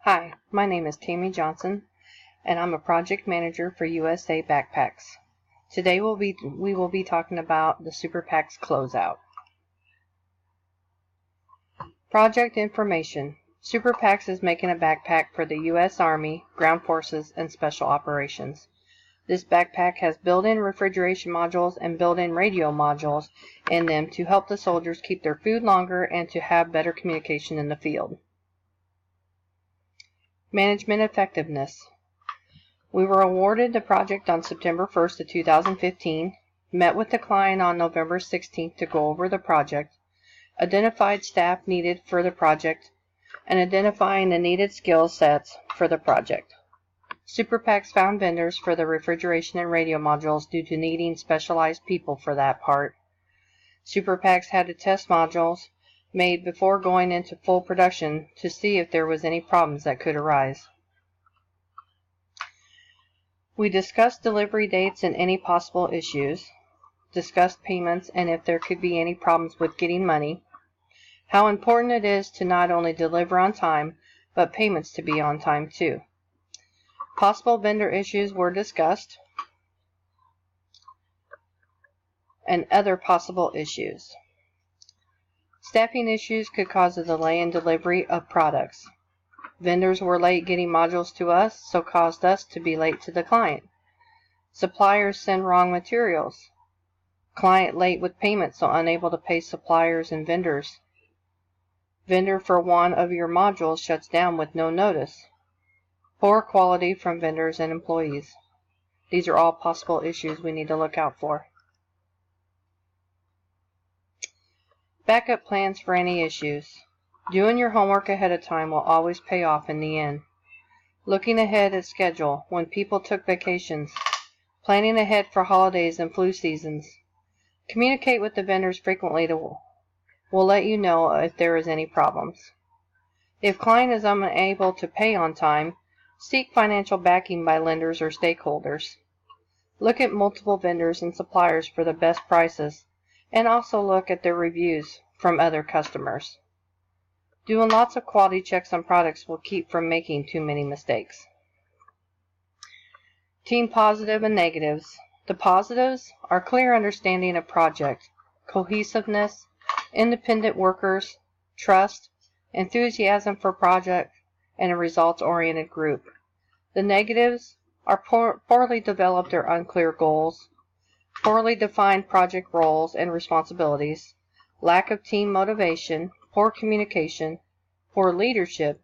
Hi, my name is Tammy Johnson, and I'm a project manager for USA Backpacks. Today we will be talking about the Super PACS closeout. Project information. Super PACS is making a backpack for the U.S. Army, Ground Forces, and Special Operations. This backpack has built-in refrigeration modules and built-in radio modules in them to help the soldiers keep their food longer and to have better communication in the field. Management effectiveness. We were awarded the project on September 1st of 2015, met with the client on November 16th to go over the project, identified staff needed for the project, and identifying the needed skill sets for the project. Super PACS found vendors for the refrigeration and radio modules due to needing specialized people for that part. Super PACS had to test modules made before going into full production to see if there was any problems that could arise. We discussed delivery dates and any possible issues, discussed payments and if there could be any problems with getting money, how important it is to not only deliver on time, but payments to be on time too. Possible vendor issues were discussed, and other possible issues. Staffing issues could cause a delay in delivery of products. Vendors were late getting modules to us, so caused us to be late to the client. Suppliers send wrong materials. Client late with payment, so unable to pay suppliers and vendors. Vendor for one of your modules shuts down with no notice. Poor quality from vendors and employees. These are all possible issues we need to look out for. Backup plans for any issues. Doing your homework ahead of time will always pay off in the end. Looking ahead at schedule when people took vacations. Planning ahead for holidays and flu seasons. Communicate with the vendors frequently will let you know if there is any problems. If client is unable to pay on time, seek financial backing by lenders or stakeholders. Look at multiple vendors and suppliers for the best prices, and also look at their reviews from other customers. Doing lots of quality checks on products will keep from making too many mistakes. Team positive and negatives. The positives are clear understanding of project, cohesiveness, independent workers, trust, enthusiasm for project, and a results-oriented group. The negatives are poorly developed or unclear goals, poorly defined project roles and responsibilities, lack of team motivation, poor communication, poor leadership,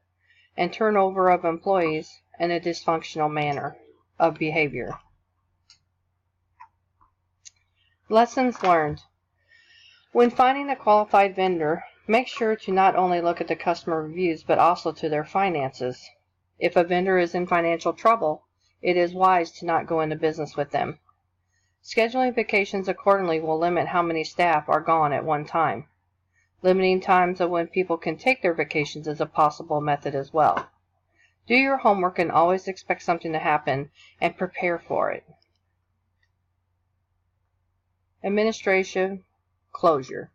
and turnover of employees, and a dysfunctional manner of behavior. Lessons learned. When finding a qualified vendor, make sure to not only look at the customer reviews, but also to their finances. If a vendor is in financial trouble, it is wise to not go into business with them. Scheduling vacations accordingly will limit how many staff are gone at one time. Limiting times of when people can take their vacations is a possible method as well. Do your homework and always expect something to happen and prepare for it. Administration closure.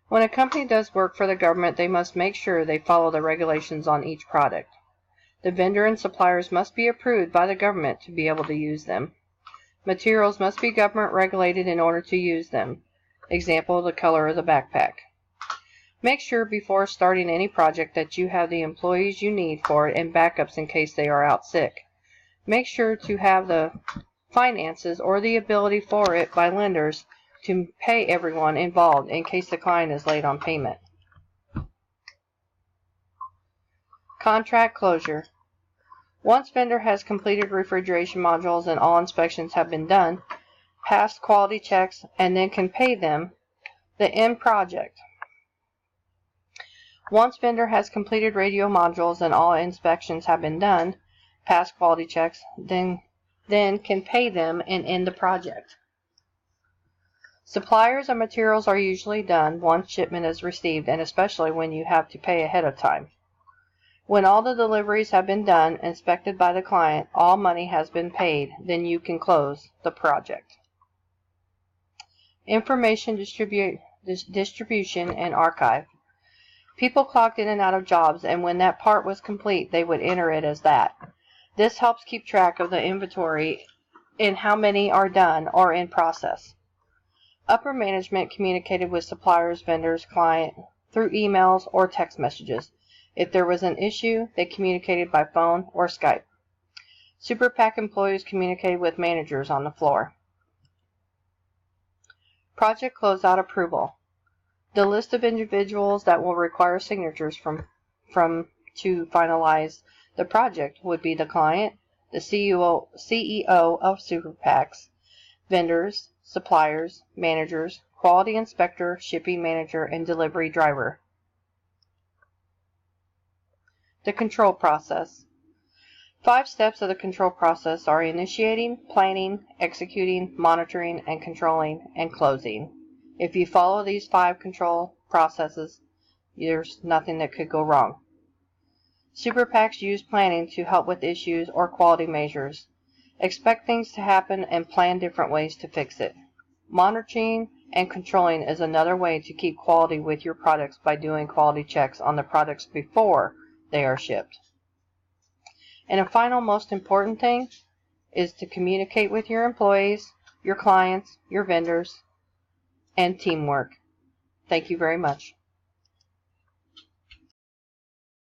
When a company does work for the government, they must make sure they follow the regulations on each product. The vendor and suppliers must be approved by the government to be able to use them. Materials must be government regulated in order to use them. Example, the color of the backpack. Make sure before starting any project that you have the employees you need for it and backups in case they are out sick. Make sure to have the finances or the ability for it by lenders to pay everyone involved in case the client is late on payment. Contract closure. Once vendor has completed refrigeration modules and all inspections have been done, passed quality checks, and then can pay them, the end project. Once vendor has completed radio modules and all inspections have been done, passed quality checks, then can pay them and end the project. Suppliers and materials are usually done once shipment is received, and especially when you have to pay ahead of time. When all the deliveries have been done, inspected by the client, all money has been paid, then you can close the project. Information distribution and archive. People clocked in and out of jobs, and when that part was complete, they would enter it as that. This helps keep track of the inventory and how many are done or in process. Upper management communicated with suppliers, vendors, client through emails or text messages. If there was an issue, they communicated by phone or Skype. Super PAC employees communicated with managers on the floor. Project closeout approval. The list of individuals that will require signatures from to finalize the project would be the client, the CEO of Super PACs, vendors, suppliers, managers, quality inspector, shipping manager, and delivery driver. The control process. 5 steps of the control process are initiating, planning, executing, monitoring, and controlling, and closing. If you follow these 5 control processes, there's nothing that could go wrong. Super PACs use planning to help with issues or quality measures. Expect things to happen and plan different ways to fix it. Monitoring and controlling is another way to keep quality with your products by doing quality checks on the products before they are shipped. And a final most important thing is to communicate with your employees, your clients, your vendors, and teamwork. Thank you very much.